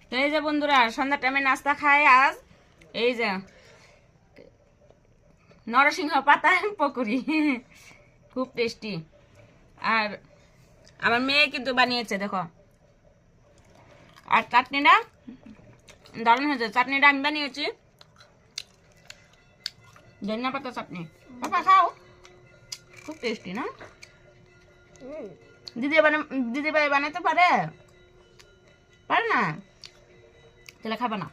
তো এই যে বন্ধুরা সন্ধ্যা টাইমে নাস্তা খায় আজ এই যে নরসিংহ পাতা পকোড়ি, খুব টেস্টি। আর আমার মেয়ে কিন্তু বানিয়েছে দেখো। আর চাটনিটা দারুণ হয়েছে। চাটনিটা আমি বানিয়েছি ধনিয়া পাতা চাটনি। পাপা খাও, খুব টেস্টি না? দিদি ভাই বানাতে পারে পারে না? তাহলে খাবে না?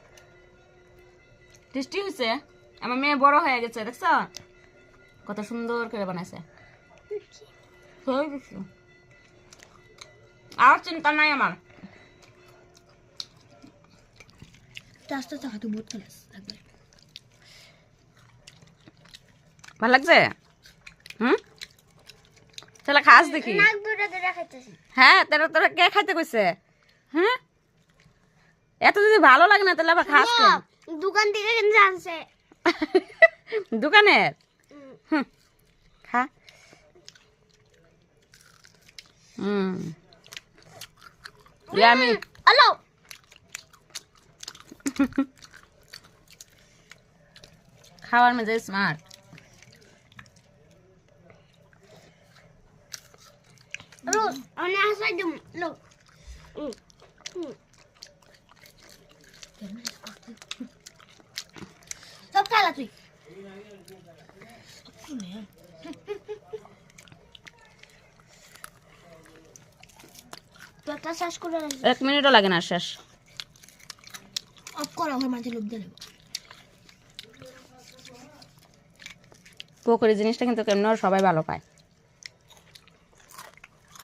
টেস্টি হয়েছে। আমার মেয়ে বড় হয়ে গেছে, দেখছ কত সুন্দর করে বানাইছে। আর চিন্তা নাই আমার। ভালো লাগছে? তাহলে খাস দেখি। হ্যাঁ তোরা কে খাইতে কইছে? হ্যাঁ এত যদি ভালো লাগে না তাহলে আবার খাস কেন? দোকান থেকে কিনে আনছে। দোকানের খা। আমি হ্যালো খাওয়ার মধ্যে smart. Look, on the outside, look. Stop telling me. তোরটা শেষ করে 1 মিনিটও লাগে না শেষ। অফ করো, আমার মাঝে লোক দিয়ে দেবো। পকোড়ি জিনিসটা কিন্তু কেমন সবাই ভালো পায়।